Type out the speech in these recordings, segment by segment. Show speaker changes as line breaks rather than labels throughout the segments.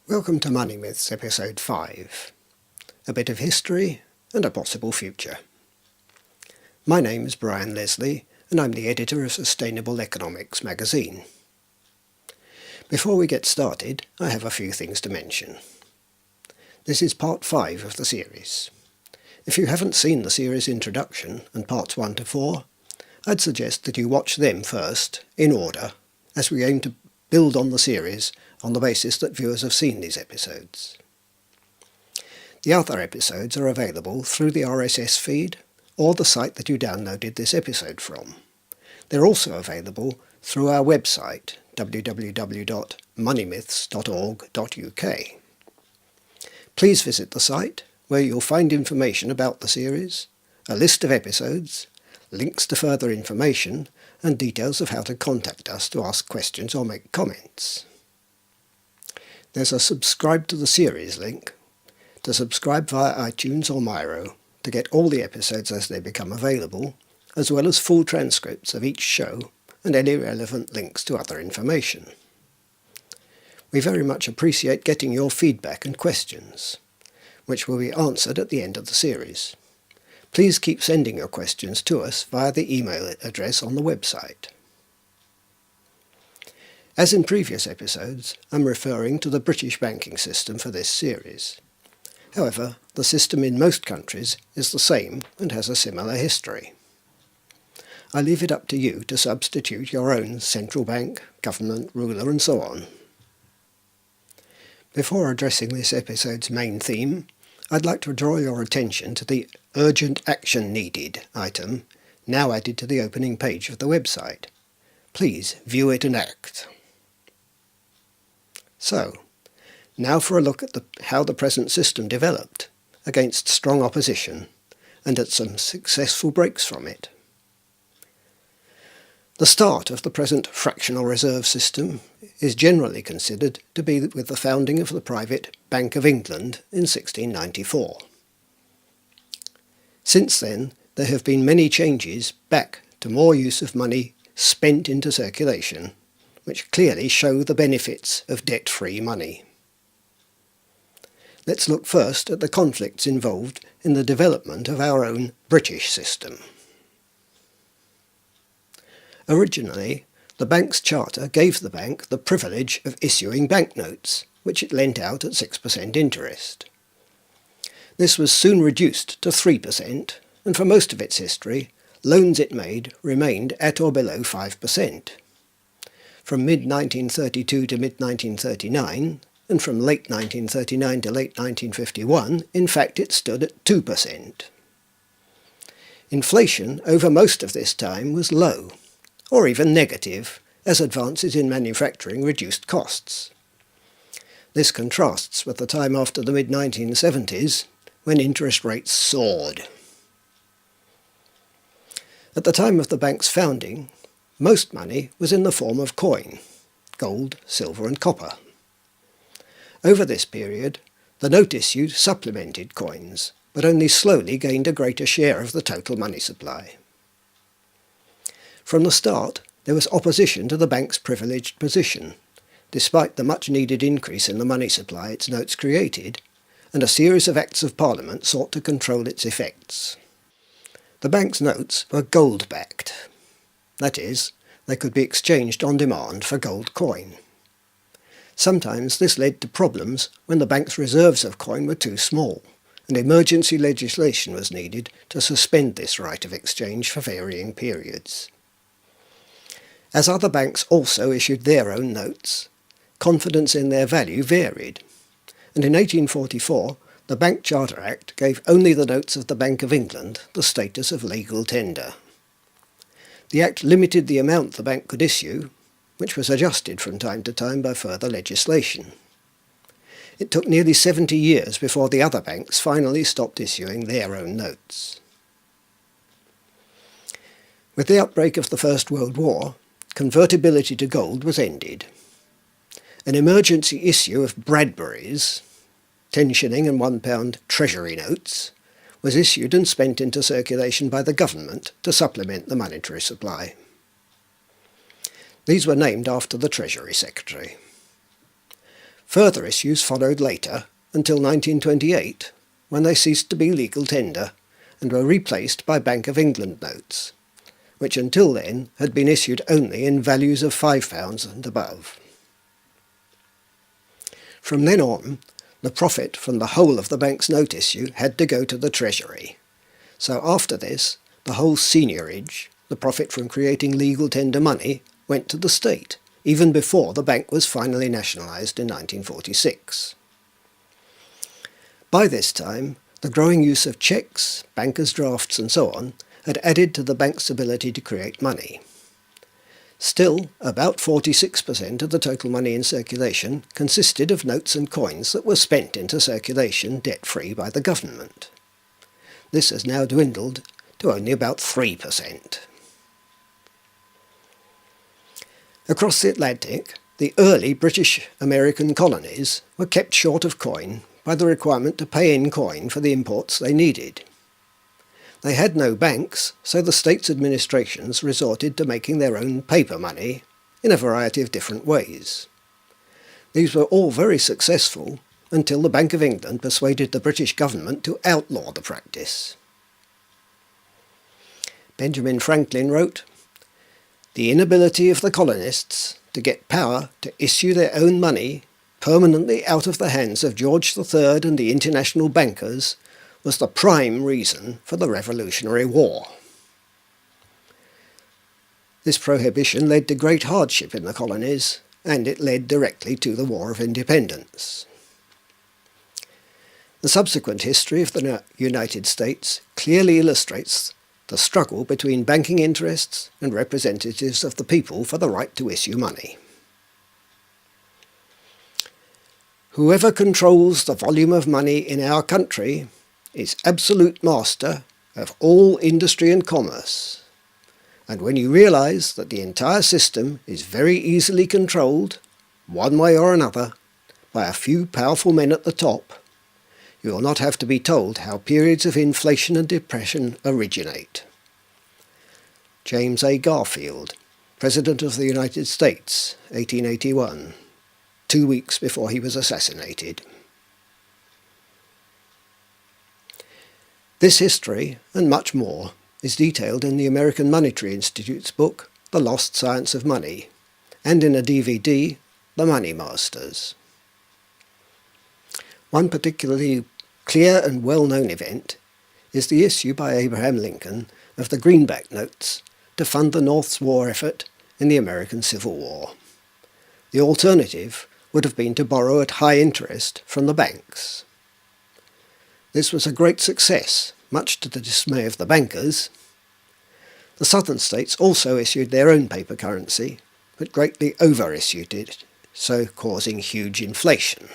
Welcome to Money Myths episode 5. A bit of history and a possible future. My name is Brian Leslie and I'm the editor of Sustainable Economics magazine. Before we get started, I have a few things to mention. This is part 5 of the series. If you haven't seen the series introduction and parts 1 to 4, I'd suggest that you watch them first, in order, as we aim to build on the series on the basis that viewers have seen these episodes. The other episodes are available through the RSS feed or the site that you downloaded this episode from. They're also available through our website www.moneymyths.org.uk. Please visit the site where you'll find information about the series, a list of episodes, links to further information and details of how to contact us to ask questions or make comments. There's a subscribe to the series link to subscribe via iTunes or Miro to get all the episodes as they become available, as well as full transcripts of each show and any relevant links to other information. We very much appreciate getting your feedback and questions, which will be answered at the end of the series. Please keep sending your questions to us via the email address on the website. As in previous episodes, I'm referring to the British banking system for this series. However, the system in most countries is the same and has a similar history. I leave it up to you to substitute your own central bank, government, ruler and so on. Before addressing this episode's main theme, I'd like to draw your attention to the Urgent Action Needed item now added to the opening page of the website. Please view it and act. So, now for a look at how the present system developed against strong opposition and at some successful breaks from it. The start of the present fractional reserve system is generally considered to be with the founding of the private Bank of England in 1694. Since then, there have been many changes back to more use of money spent into circulation, which clearly show the benefits of debt-free money. Let's look first at the conflicts involved in the development of our own British system. Originally, the bank's charter gave the bank the privilege of issuing banknotes, which it lent out at 6% interest. This was soon reduced to 3%, and for most of its history, loans it made remained at or below 5%. From mid-1932 to mid-1939, and from late 1939 to late 1951, in fact it stood at 2%. Inflation over most of this time was low, or even negative, as advances in manufacturing reduced costs. This contrasts with the time after the mid-1970s, when interest rates soared. At the time of the bank's founding, most money was in the form of coin, gold, silver and copper. Over this period, the note issue supplemented coins, but only slowly gained a greater share of the total money supply. From the start, there was opposition to the bank's privileged position, despite the much-needed increase in the money supply its notes created, and a series of Acts of Parliament sought to control its effects. The bank's notes were gold-backed. That is, they could be exchanged on demand for gold coin. Sometimes this led to problems when the bank's reserves of coin were too small, and emergency legislation was needed to suspend this right of exchange for varying periods. As other banks also issued their own notes, confidence in their value varied, and in 1844 the Bank Charter Act gave only the notes of the Bank of England the status of legal tender. The Act limited the amount the bank could issue, which was adjusted from time to time by further legislation. It took nearly 70 years before the other banks finally stopped issuing their own notes. With the outbreak of the First World War, convertibility to gold was ended. An emergency issue of Bradburys, 10 shilling and £1 treasury notes, was issued and spent into circulation by the government to supplement the monetary supply. These were named after the Treasury Secretary. Further issues followed later until 1928, when they ceased to be legal tender and were replaced by Bank of England notes, which until then had been issued only in values of £5 and above. From then on, the profit from the whole of the bank's note issue had to go to the Treasury. So after this, the whole seigniorage, the profit from creating legal tender money, went to the state, even before the bank was finally nationalised in 1946. By this time, the growing use of cheques, bankers' drafts and so on had added to the bank's ability to create money. Still, about 46% of the total money in circulation consisted of notes and coins that were spent into circulation debt-free by the government. This has now dwindled to only about 3%. Across the Atlantic, the early British-American colonies were kept short of coin by the requirement to pay in coin for the imports they needed. They had no banks, so the states' administrations resorted to making their own paper money in a variety of different ways. These were all very successful until the Bank of England persuaded the British government to outlaw the practice. Benjamin Franklin wrote, "The inability of the colonists to get power to issue their own money permanently out of the hands of George III and the international bankers was the prime reason for the Revolutionary War." This prohibition led to great hardship in the colonies, and it led directly to the War of Independence. The subsequent history of the United States clearly illustrates the struggle between banking interests and representatives of the people for the right to issue money. Whoever controls the volume of money in our country is absolute master of all industry and commerce. And when you realise that the entire system is very easily controlled, one way or another, by a few powerful men at the top, you will not have to be told how periods of inflation and depression originate. James A. Garfield, President of the United States, 1881, 2 weeks before he was assassinated. This history, and much more, is detailed in the American Monetary Institute's book, The Lost Science of Money, and in a DVD, The Money Masters. One particularly clear and well-known event is the issue by Abraham Lincoln of the greenback notes to fund the North's war effort in the American Civil War. The alternative would have been to borrow at high interest from the banks. This was a great success, much to the dismay of the bankers. The southern states also issued their own paper currency, but greatly over-issued it, so causing huge inflation.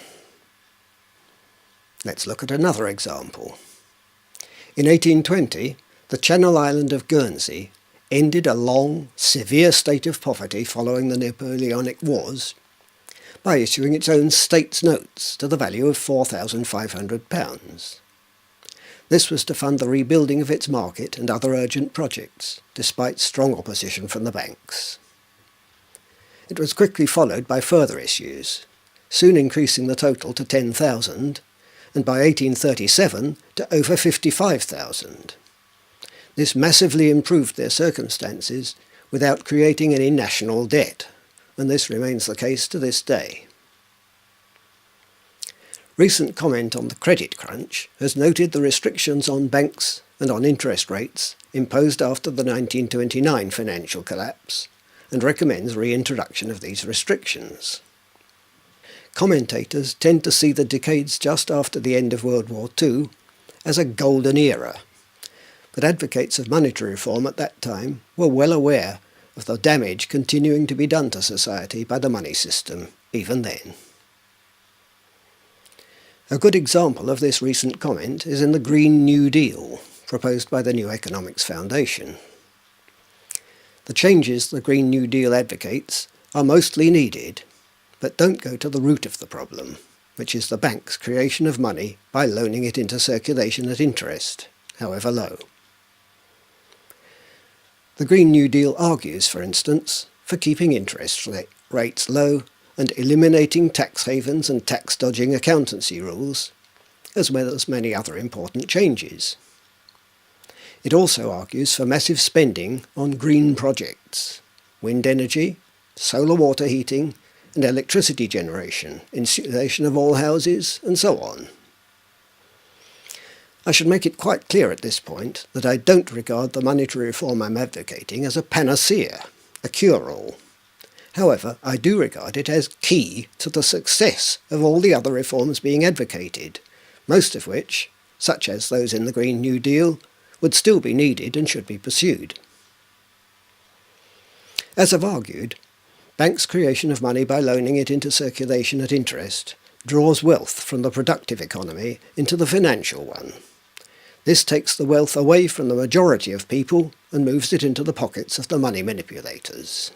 Let's look at another example. In 1820, the Channel Island of Guernsey ended a long, severe state of poverty following the Napoleonic Wars by issuing its own state's notes to the value of £4,500. This was to fund the rebuilding of its market and other urgent projects, despite strong opposition from the banks. It was quickly followed by further issues, soon increasing the total to 10,000, and by 1837 to over 55,000. This massively improved their circumstances without creating any national debt, and this remains the case to this day. Recent comment on the credit crunch has noted the restrictions on banks and on interest rates imposed after the 1929 financial collapse, and recommends reintroduction of these restrictions. Commentators tend to see the decades just after the end of World War II as a golden era, but advocates of monetary reform at that time were well aware of the damage continuing to be done to society by the money system even then. A good example of this recent comment is in the Green New Deal, proposed by the New Economics Foundation. The changes the Green New Deal advocates are mostly needed, but don't go to the root of the problem, which is the bank's creation of money by loaning it into circulation at interest, however low. The Green New Deal argues, for instance, for keeping interest rates low and eliminating tax havens and tax-dodging accountancy rules, as well as many other important changes. It also argues for massive spending on green projects, wind energy, solar water heating, and electricity generation, insulation of all houses, and so on. I should make it quite clear at this point that I don't regard the monetary reform I'm advocating as a panacea, a cure-all. However, I do regard it as key to the success of all the other reforms being advocated, most of which, such as those in the Green New Deal, would still be needed and should be pursued. As I've argued, banks' creation of money by loaning it into circulation at interest draws wealth from the productive economy into the financial one. This takes the wealth away from the majority of people and moves it into the pockets of the money manipulators.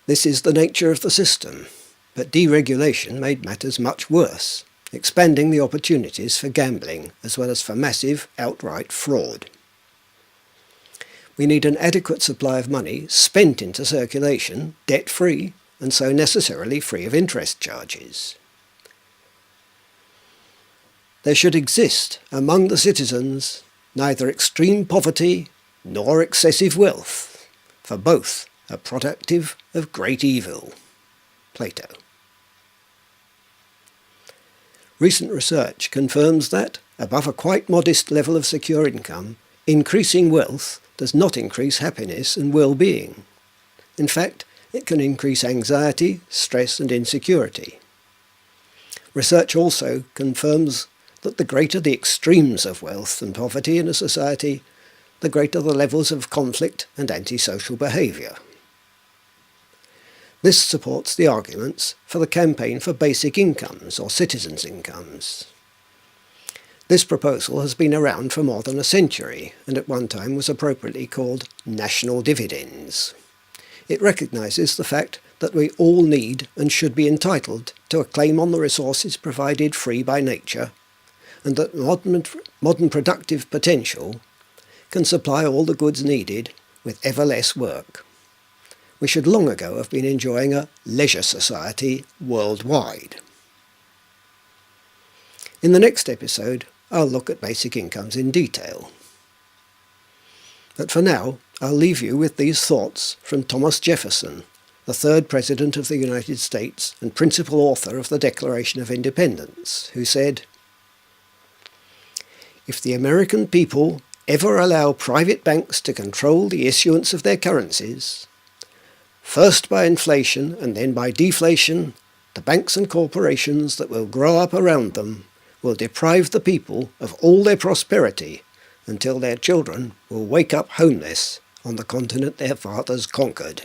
This is the nature of the system, but deregulation made matters much worse, expanding the opportunities for gambling as well as for massive outright fraud. We need an adequate supply of money spent into circulation, debt-free, and so necessarily free of interest charges. There should exist among the citizens neither extreme poverty nor excessive wealth, for both are productive of great evil. Plato. Recent research confirms that, above a quite modest level of secure income, increasing wealth does not increase happiness and well-being. In fact, it can increase anxiety, stress and insecurity. Research also confirms that the greater the extremes of wealth and poverty in a society, the greater the levels of conflict and antisocial behaviour. This supports the arguments for the campaign for basic incomes or citizens' incomes. This proposal has been around for more than a century and at one time was appropriately called national dividends. It recognises the fact that we all need and should be entitled to a claim on the resources provided free by nature, and that modern productive potential can supply all the goods needed with ever less work. We should long ago have been enjoying a leisure society worldwide. In the next episode, I'll look at basic incomes in detail. But for now, I'll leave you with these thoughts from Thomas Jefferson, the third President of the United States and principal author of the Declaration of Independence, who said, "If the American people ever allow private banks to control the issuance of their currencies, first by inflation and then by deflation, the banks and corporations that will grow up around them will deprive the people of all their prosperity until their children will wake up homeless on the continent their fathers conquered."